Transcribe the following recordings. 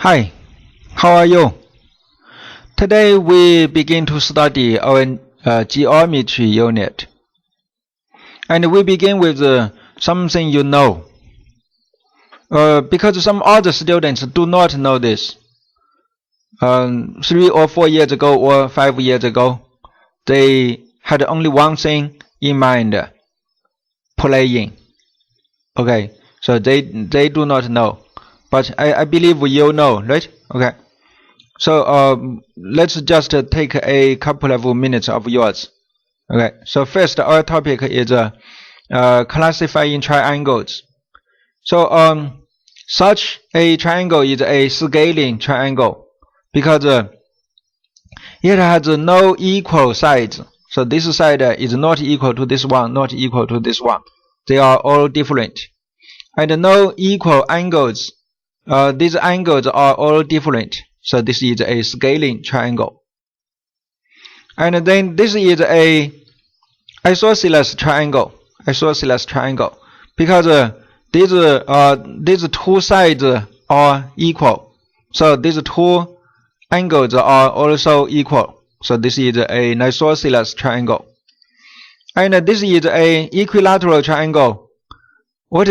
Hi, how are you? Today we begin to study our geometry unit. And we begin with something you know. Because some other students do not know this. 3 or 4 years ago or 5 years ago, they had only one thing in mind, playing. Okay, so they do not know. But I believe you know, right? Okay. So let's just take a couple of minutes of yours. Okay. So first, our topic is classifying triangles. So such a triangle is a scaling triangle because it has no equal sides. So this side is not equal to this one, not equal to this one. They are all different. And no equal angles. These angles are all different. So this is a scaling triangle. And then this is a isosceles triangle. Isosceles triangle. Because these two sides are equal. So these two angles are also equal. So this is an isosceles triangle. And this is an equilateral triangle. What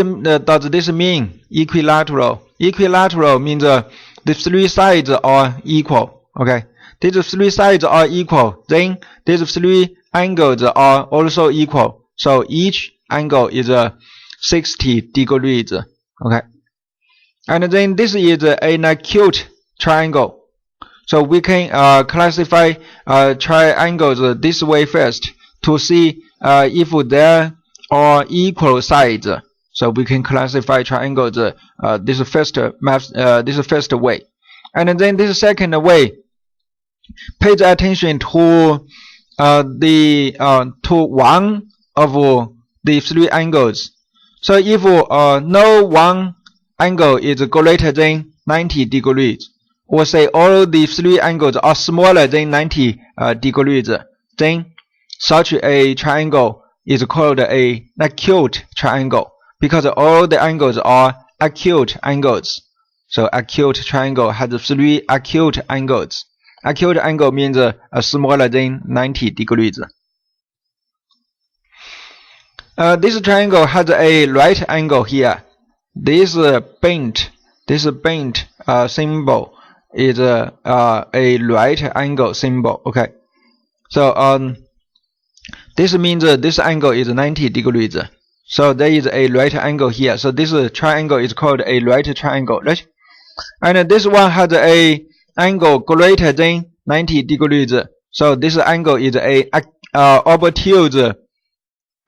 does this mean? Equilateral. Equilateral means the three sides are equal. Okay, these three sides are equal. Then these three angles are also equal. So each angle is 60 degrees. Okay, and then this is an acute triangle. So we can classify triangles this way first to see if there are equal sides. So we can classify triangles this first way, and then this second way pays attention to to one of the three angles. So if no one angle is greater than 90 degrees, or say all the three angles are smaller than 90 degrees, then such a triangle is called an acute triangle. Because all the angles are acute angles. So acute triangle has three acute angles. Acute angle means smaller than 90 degrees. This triangle has a right angle here. This bent symbol is a right angle symbol. Okay. So this means this angle is 90 degrees. So there is a right angle here. So this triangle is called a right triangle, right? And this one has a angle greater than 90 degrees. So this angle is a obtuse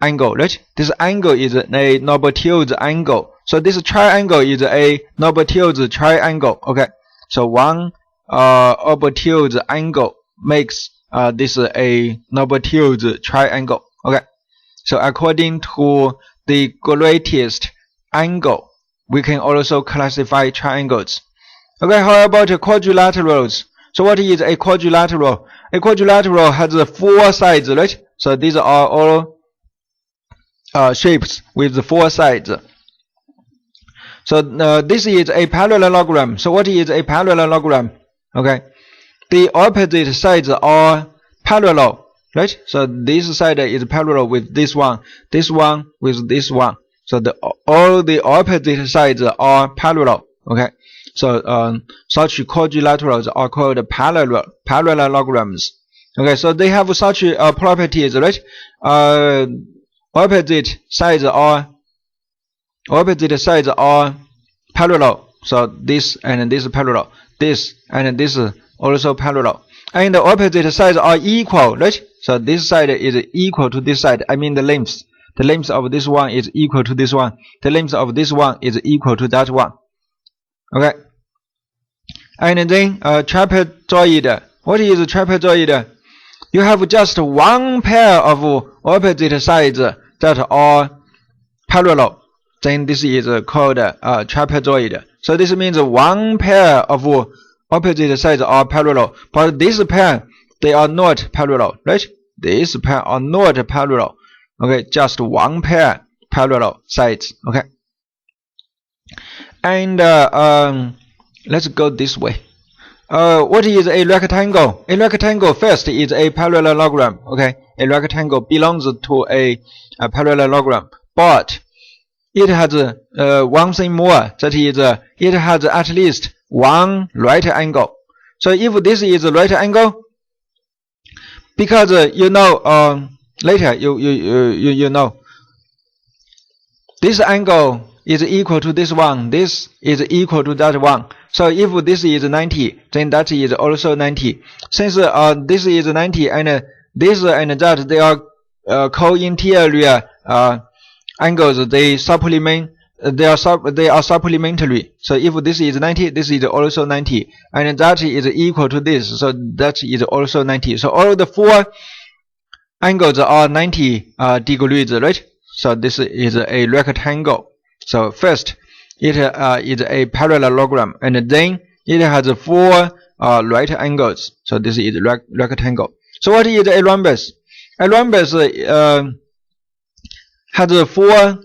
angle, right? This angle is a obtuse angle. So this triangle is a obtuse triangle. Okay. So one obtuse angle makes this a obtuse triangle. Okay. So according to the greatest angle, we can also classify triangles. Okay, how about quadrilaterals? So what is a quadrilateral? A quadrilateral has four sides, right? So these are all shapes with four sides. So this is a parallelogram. So what is a parallelogram? Okay, the opposite sides are parallel. Right? So this side is parallel with this one with this one. So all the opposite sides are parallel. Okay. So such quadrilaterals are called parallelograms. Okay. So they have such properties, right? Opposite sides are parallel. So this and this parallel. This and this also parallel. And the opposite sides are equal, right? So this side is equal to this side. I mean the length. The length of this one is equal to this one. The length of this one is equal to that one. Okay. And then trapezoid. What is a trapezoid? You have just one pair of opposite sides that are parallel. Then this is called trapezoid. So this means one pair of opposite sides are parallel, but this pair, they are not parallel, right? This pair are not parallel. Okay, just one pair parallel sides. Okay, and let's go this way. What is a rectangle? A rectangle first is a parallelogram. Okay, a rectangle belongs to a parallelogram, but it has one thing more. That is, it has at least one right angle. So if this is a right angle, because later you know this angle is equal to this one, this is equal to that one. So if this is 90, then that is also 90. Since this is 90 and this and that, they are co-interior angles. They are supplementary. So if this is 90, this is also 90, and that is equal to this, so that is also 90. So all the four angles are 90 degrees, right? So this is a rectangle. So first, it is a parallelogram, and then it has four right angles. So this is rectangle. So what is a rhombus? A rhombus has four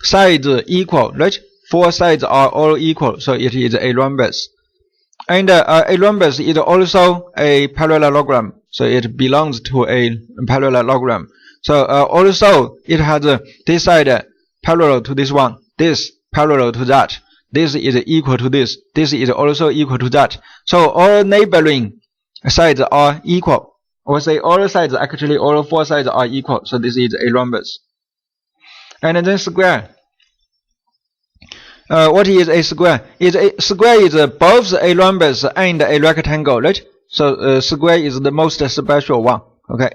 sides equal, right? Four sides are all equal, so it is a rhombus. And a rhombus is also a parallelogram, so it belongs to a parallelogram. So also it has this side parallel to this one, this parallel to that, this is equal to this, this is also equal to that. So all neighboring sides are equal. Or say all sides, actually all four sides are equal. So this is a rhombus. And then square. What is a square? A square is both a rhombus and a rectangle, right? So square is the most special one. Okay.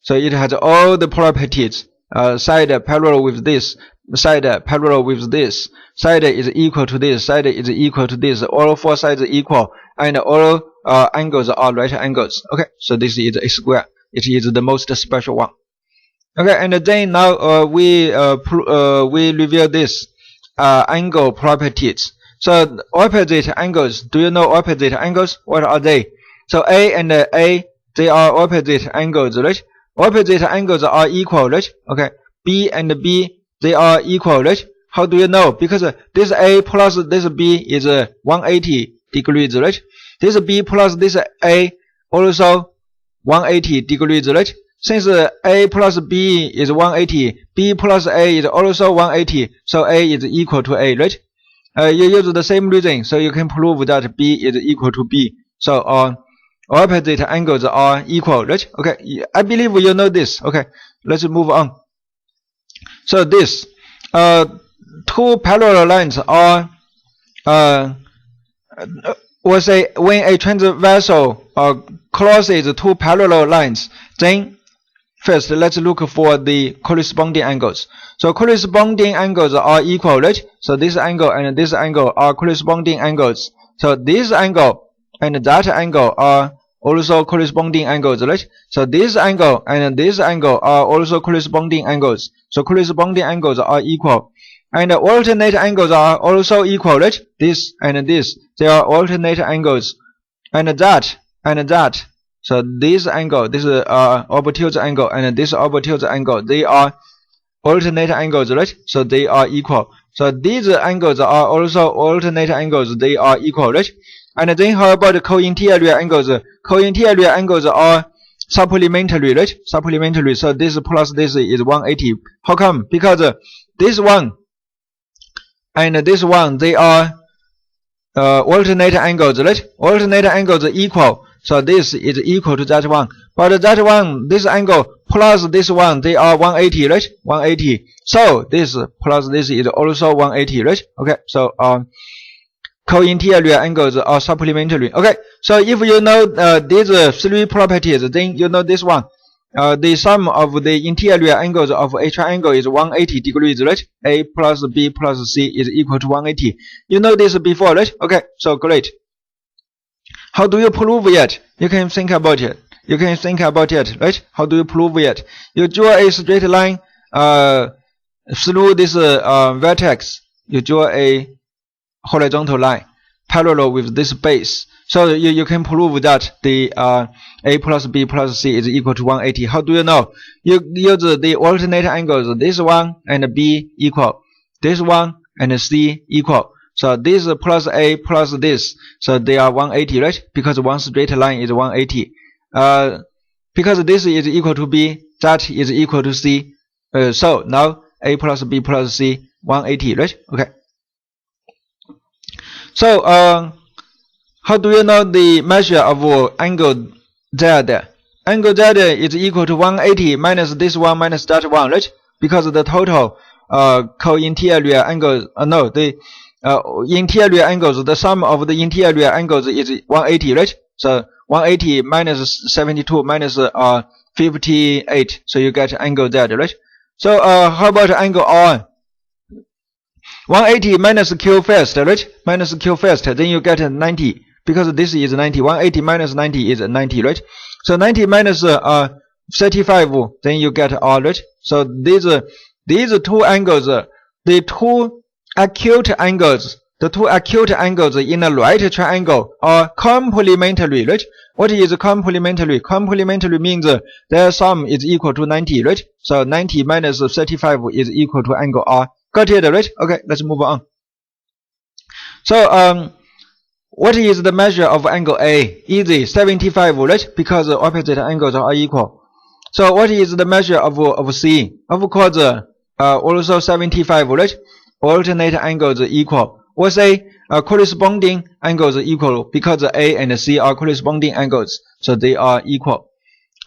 So it has all the properties. Side parallel with this, side parallel with this, side is equal to this, side is equal to this, all four sides are equal, and all angles are right angles. Okay, so this is a square. It is the most special one. Okay, and then now we review this angle properties. So opposite angles. Do you know opposite angles? What are they? So A and A, they are opposite angles, right? Opposite angles are equal, right? Okay. B and B, they are equal, right? How do you know? Because this A plus this B is 180 degrees, right? This B plus this A also 180 degrees, right? Since A plus B is 180, B plus A is also 180, so A is equal to A, right? You use the same reason, so you can prove that B is equal to B. So opposite angles are equal, right? Okay, I believe you know this. Okay, let's move on. So this two parallel lines are we'll say when a transversal crosses two parallel lines, then first let's look for the corresponding angles. So corresponding angles are equal, right? So this angle and this angle are corresponding angles. So this angle and that angle are also corresponding angles, right? So this angle and this angle are also corresponding angles. So corresponding angles are equal. And alternate angles are also equal, right? This and this, they are alternate angles. And that and that. So this angle, this obtuse angle and this obtuse angle, they are alternate angles, right? So they are equal. So these angles are also alternate angles, they are equal, right? And then how about the co-interior angles? Co-interior angles are supplementary, right? Supplementary. So this plus this is 180. How come? Because this one and this one, they are alternate angles, right? Alternate angles are equal. So this is equal to that one. But that one, this angle plus this one, they are 180, right? 180. So this plus this is also 180, right? Okay. So co-interior angles are supplementary. Okay, so if you know these three properties, then you know this one. The sum of the interior angles of a triangle is 180 degrees, right? A plus B plus C is equal to 180. You know this before, right? Okay, so great. How do you prove it? You can think about it. You can think about it, right? How do you prove it? You draw a straight line through this vertex. You draw a horizontal line parallel with this base. So you can prove that the A plus B plus C is equal to 180. How do you know? You use the alternate angles. This one and B equal. This one and C equal. So this plus A plus this, so they are 180, right? Because one straight line is 180. Because this is equal to B, that is equal to C. So now A plus B plus C, 180, right? Okay. So how do you know the measure of angle Z? Angle Z is equal to 180 minus this one minus that one, right? Because the total co-interior angles, the interior angles, the sum of the interior angles is 180, right? So 180 minus 72 minus 58, so you get angle Z, right? So how about angle R? 180 minus Q first, right? Minus Q first, then you get 90, because this is 90. 180 minus 90 is 90, right? So 90 minus 35, then you get R, right? So these two angles, the two acute angles in a right triangle are complementary, right? What is complementary? Complementary means their sum is equal to 90, right? So 90 minus 35 is equal to angle R. Got it, right? Okay, let's move on. So what is the measure of angle A? Easy, 75, right? Because opposite angles are equal. So what is the measure of C? Of course, also 75, right? Alternate angles equal. Or say corresponding angles equal, because A and C are corresponding angles, so they are equal.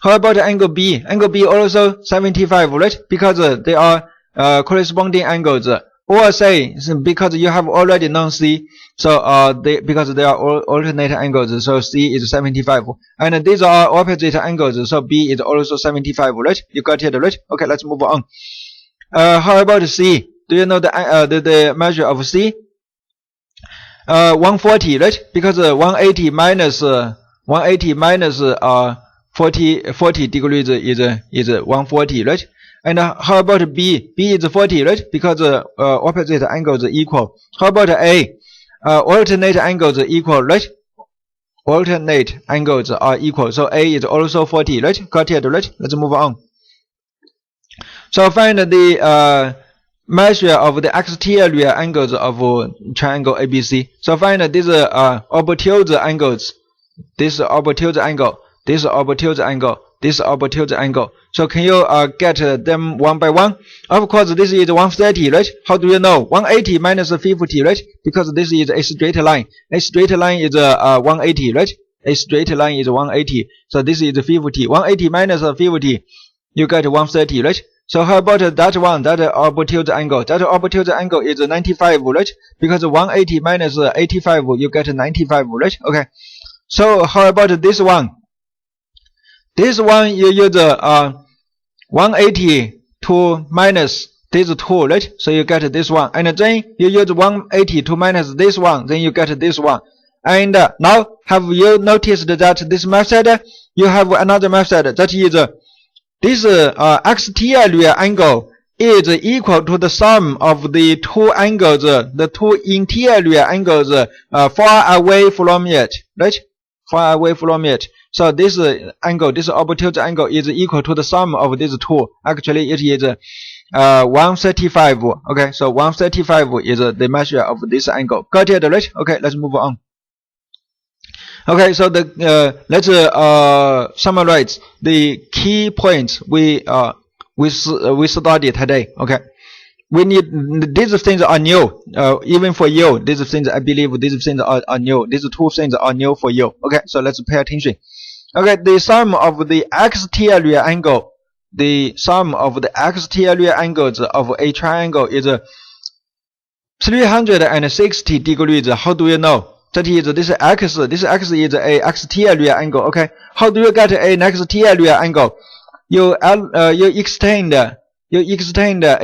How about angle B? Angle B also 75, right? Because they are corresponding angles. Or say because you have already known C, so because they are alternate angles, so C is 75, and these are opposite angles, so B is also 75, right? You got it, right? Okay, let's move on. How about C? Do you know the measure of C? 140, right? Because 180 minus 40 degrees is 140, right? And how about B? B is 40, right? Because opposite angles equal. How about A? Alternate angles equal, right? Alternate angles are equal, so A is also 40, right? Got it, right? Let's move on. So find the measure of the exterior angles of triangle ABC. So find these obtuse angles. This obtuse angle, this obtuse angle, this obtuse angle. So can you get them one by one? Of course, this is 130, right? How do you know? 180 minus 50, right? Because this is a straight line. A straight line is 180, right? A straight line is 180. So this is 50. 180 minus 50, you get 130, right? So how about that one, that obtuse angle? That obtuse angle is 95, right? Because 180 minus 85, you get 95, right? Okay. So how about this one? This one you use 180 to minus this 2, right? So you get this one. And then you use 180 to minus this one, then you get this one. And now, have you noticed that this method, you have another method, that is this exterior angle is equal to the sum of the two angles, the two interior angles far away from it, right? Far away from it. So this angle, this obtuse angle is equal to the sum of these two. Actually, it is 135. Okay, so 135 is the measure of this angle. Got it, right? Okay, let's move on. Okay, so let's summarize the key points we studied today. Okay, we need these things are new. Even for you, these things, I believe these things are new. These two things are new for you. Okay, so let's pay attention. Okay, the sum of the exterior angle, the sum of the exterior angles of a triangle is 360 degrees. How do you know? That is this x is a exterior angle. Okay, how do you get an exterior angle? You extend a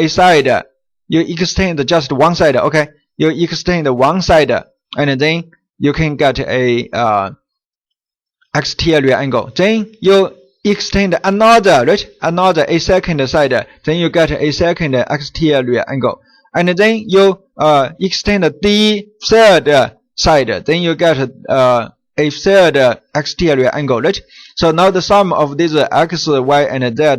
side. You extend just one side. Okay, you extend one side, and then you can get a exterior angle. Then you extend another, right? A second side. Then you get a second exterior angle, and then you extend the third side, then you get a third exterior angle, right? So now the sum of these x, y, and z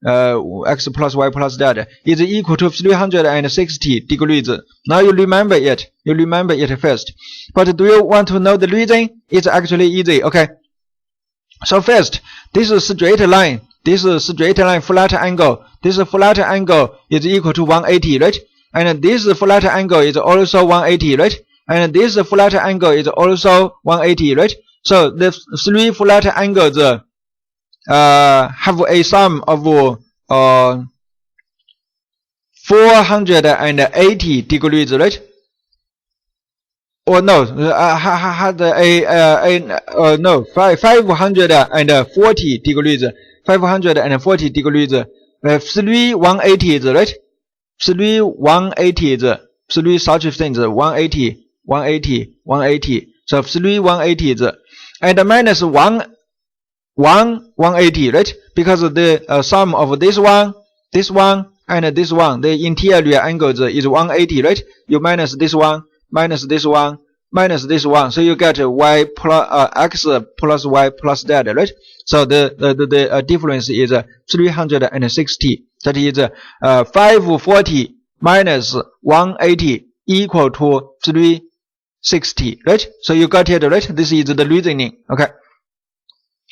x plus y plus z is equal to 360 degrees. Now you remember it. You remember it first. But do you want to know the reason? It's actually easy. Okay. So first, this is straight line. This is straight line flat angle. This flat angle is equal to 180, right? And this flat angle is also 180, right? And this flat angle is also 180, right? So the three flat angles have a sum of 480 degrees, right? Or no, had no 540 degrees. 540 degrees. 3 180s, right? 3 180s. 3 such things. 180, 180, 180. So 3 180s. And minus 1 180, right? Because the sum of this one, and this one, the interior angles is 180, right? You minus this one, minus this one, minus this one, so you get y plus x plus y plus z, right? So the difference is 360. That is 540 minus 180 equal to 360, right? So you got it, right? This is the reasoning. Okay.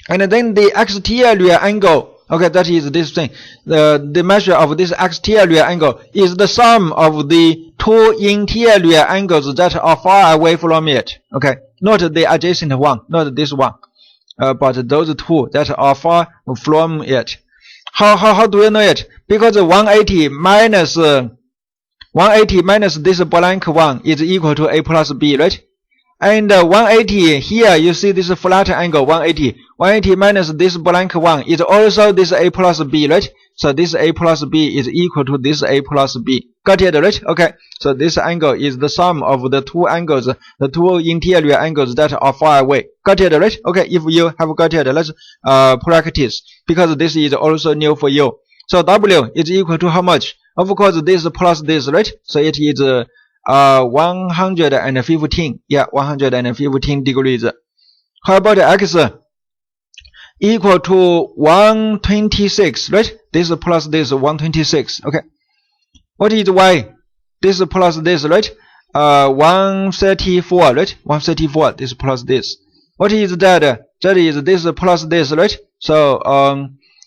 And then the exterior angle, okay, that is this thing. The measure of this exterior angle is the sum of the two interior angles that are far away from it. Okay, not the adjacent one, not this one, but those two that are far from it. How do you know it? Because 180 minus this blank one is equal to a plus b, right? And 180 here, you see this flat angle 180. 180 minus this blank one is also this a plus b, right? So this a plus b is equal to this a plus b. Got it, right? Okay. So this angle is the sum of the two angles, the two interior angles that are far away. Got it, right? Okay. If you have got it, let's practice, because this is also new for you. So W is equal to how much? Of course, this plus this, right? So it is 115. Yeah, 115 degrees. How about X? Equal to 126, right? This plus this 126. Okay. What is Y? This plus this, right? 134, right? 134. This plus this. What is that? That is this plus this, right? So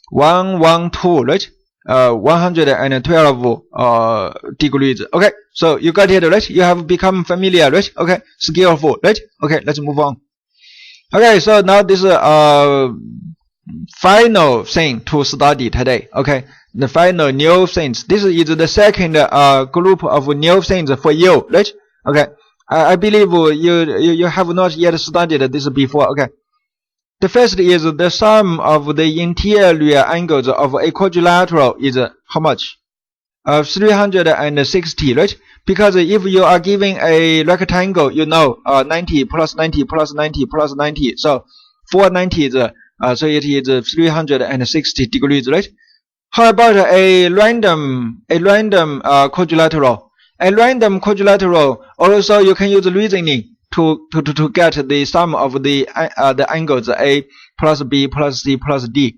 112, right? 112 degrees. Okay, so you got it, right? You have become familiar, right? Okay, skillful, right? Okay, let's move on. Okay, so now this final thing to study today. Okay, the final new things. This is the second group of new things for you, right? Okay, I believe you have not yet studied this before. Okay. The first is the sum of the interior angles of a quadrilateral is how much? 360, right? Because if you are giving a rectangle, you know 90 plus 90 plus 90 plus 90. So 490s, so it is 360 degrees, right? How about a random quadrilateral? A random quadrilateral, also you can use reasoning to get the sum of the angles a plus b plus c plus d.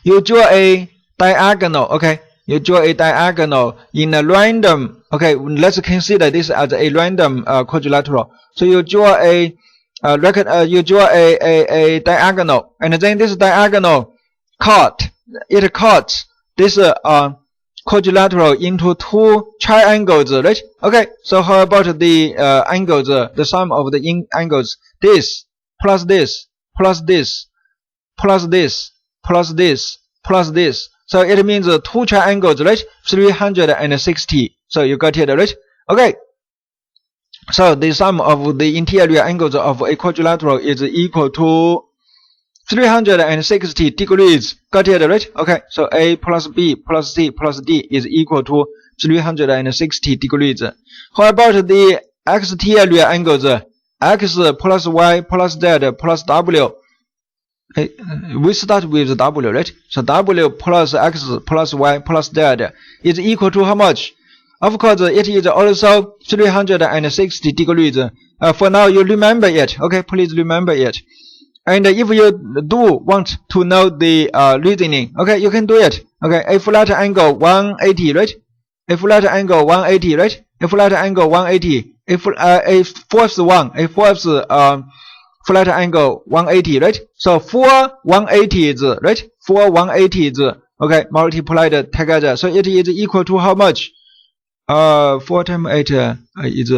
You draw a diagonal, okay? You draw a diagonal in a random, okay? Let's consider this as a random quadrilateral. So you draw a diagonal, and then this diagonal cuts this quadrilateral into two triangles, right? Okay, so how about the angles, the sum of the angles? This plus this plus this plus this plus this plus this. So it means two triangles, right? 360. So you got it, right? Okay. So the sum of the interior angles of a quadrilateral is equal to 360 degrees. Got it, right? Okay, so A plus B plus C plus D is equal to 360 degrees. How about the exterior angles? X plus Y plus Z plus W. We start with W, right? So W plus X plus Y plus Z is equal to how much? Of course, it is also 360 degrees. For now, you remember it. Okay, please remember it. And if you do want to know the reasoning, okay, you can do it. Okay, a flat angle 180, right? A flat angle 180, right? A flat angle 180. A fourth flat angle 180, right? So 4 180s, right? 4 180s, okay, multiplied together. So it is equal to how much? 4 times 8 is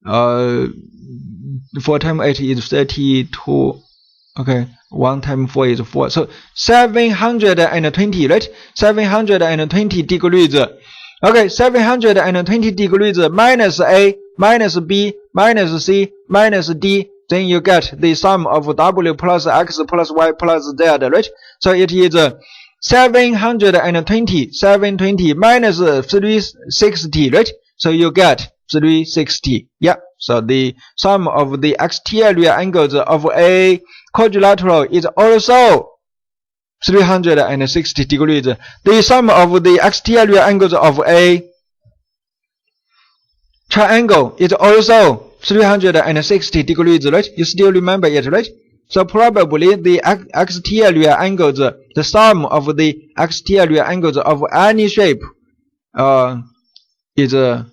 4 times 8 is 32. Okay, 1 times 4 is 4. So 720, right? 720 degrees. Okay, 720 degrees minus A, minus B, minus C, minus D. Then you get the sum of W plus X plus Y plus Z, right? So it is 720 minus 360, right? So you get 360. Yeah. So the sum of the exterior angles of a quadrilateral is also 360 degrees. The sum of the exterior angles of a triangle is also 360 degrees, right? You still remember it, right? So probably the exterior angles, the sum of the exterior angles of any shape is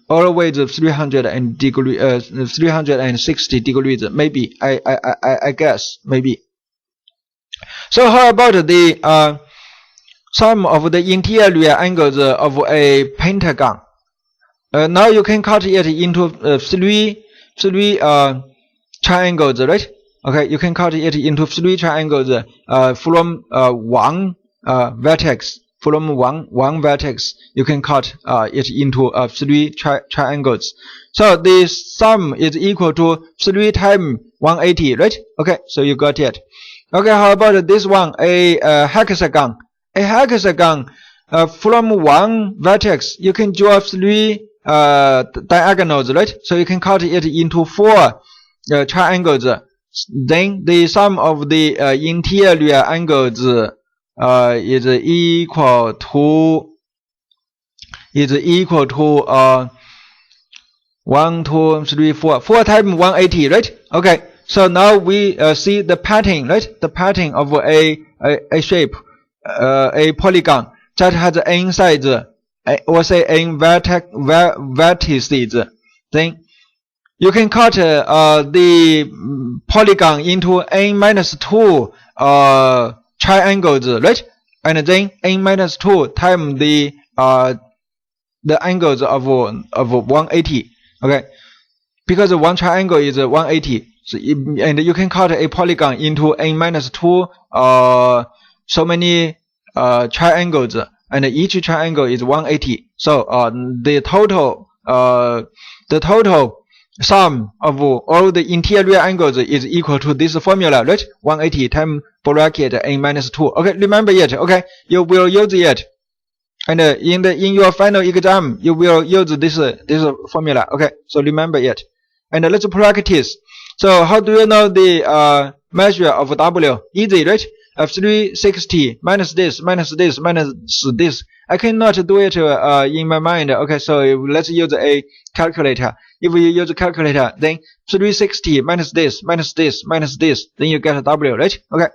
always 360 degrees. Maybe I guess maybe. So how about the sum of the interior angles of a pentagon? Now you can cut it into three triangles, right? Okay, you can cut it into 3 triangles from one vertex. From one vertex, you can cut it into 3 triangles. So the sum is equal to 3 times 180, right? Okay, so you got it. Okay, how about this one? A hexagon. A hexagon from one vertex, you can draw 3 diagonals, right? So you can cut it into 4 triangles. Then the sum of the interior angles is equal to 1 2 3 4 times 180, right? Okay, so now we see the pattern, right? The pattern of a shape, a polygon that has n sides, or say n vertices. Then you can cut the polygon into n minus 2 triangles, right? And then n minus 2 times the angles of 180. Okay, because one triangle is 180, so and you can cut a polygon into n minus 2 so many triangles, and each triangle is 180. So the total sum of all the interior angles is equal to this formula, right? 180 times bracket n minus 2. Okay, remember it. Okay, you will use it, and in your final exam you will use this formula. Okay, so remember it, and let's practice. So how do you know the measure of W? Easy, right? 360 minus this minus this minus this. I cannot do it in my mind. Okay, so let's use a calculator. If you use a calculator, then 360 minus this minus this minus this, then you get W, right? Okay.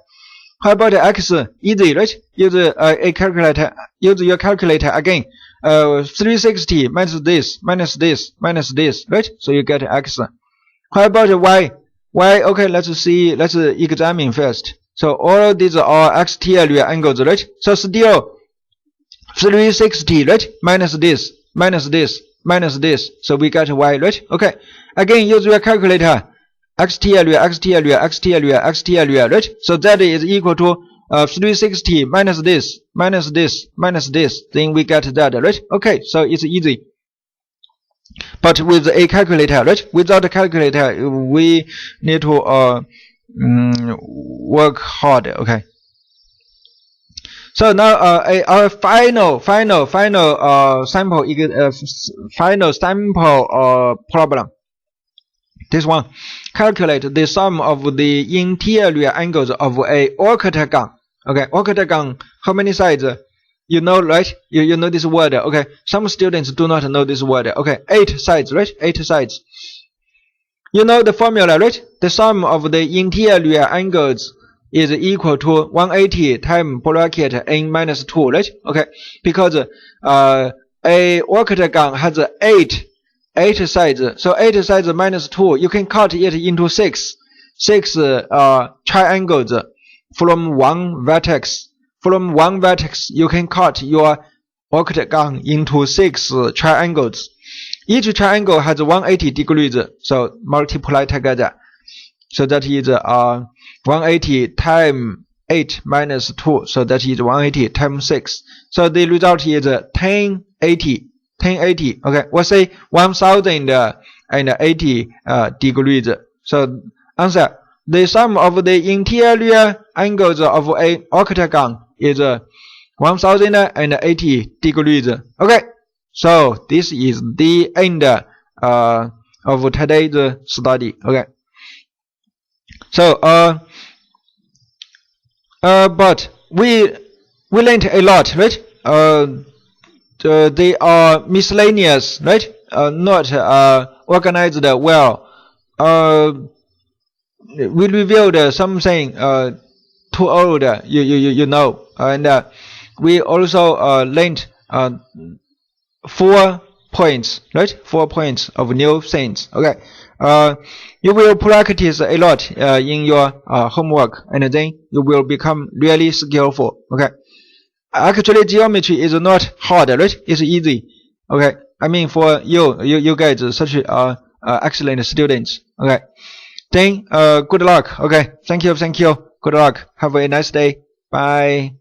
How about X? Easy, right? Use a calculator. Use your calculator again. 360 minus this minus this minus this, right? So you get X. How about Y? Y, okay, let's examine first. So all these are exterior angles, right? So still 360, right? Minus this minus this minus this. So we get Y, right? Okay. Again, use your calculator. Exterior, exterior, exterior, exterior, right? So that is equal to 360 minus this minus this minus this. Then we get that, right? Okay, so it's easy. But with a calculator, right? Without a calculator, we need to work hard. Okay. So now our final sample problem. This one, calculate the sum of the interior angles of a octagon. Okay, octagon, how many sides? You know, right? You know this word. Okay, some students do not know this word. Okay, 8 sides, right? 8 sides. You know the formula, right? The sum of the interior angles is equal to 180 times bracket n minus 2, right? Okay, because a octagon has 8 sides, so 8 sides minus 2, you can cut it into 6 triangles from one vertex. From one vertex, you can cut your octagon into 6 triangles. Each triangle has 180 degrees, so multiply together. So that is 180 times 8 minus 2, so that is 180 times 6. So the result is 1080. Okay, we'll say 1080 degrees. So answer: the sum of the interior angles of an octagon is 1080 degrees. Okay, so this is the end of today's study. Okay, so but we learned a lot, right? They are miscellaneous, right? Not organized well. We reviewed something too old, you know, and we also learned 4 points, right? 4 points of new things. Okay, you will practice a lot in your homework, and then you will become really skillful. Okay, actually geometry is not hard, right? It's easy. Okay, I mean for you guys, such excellent students. Okay, then good luck. Okay, thank you, good luck, have a nice day, bye.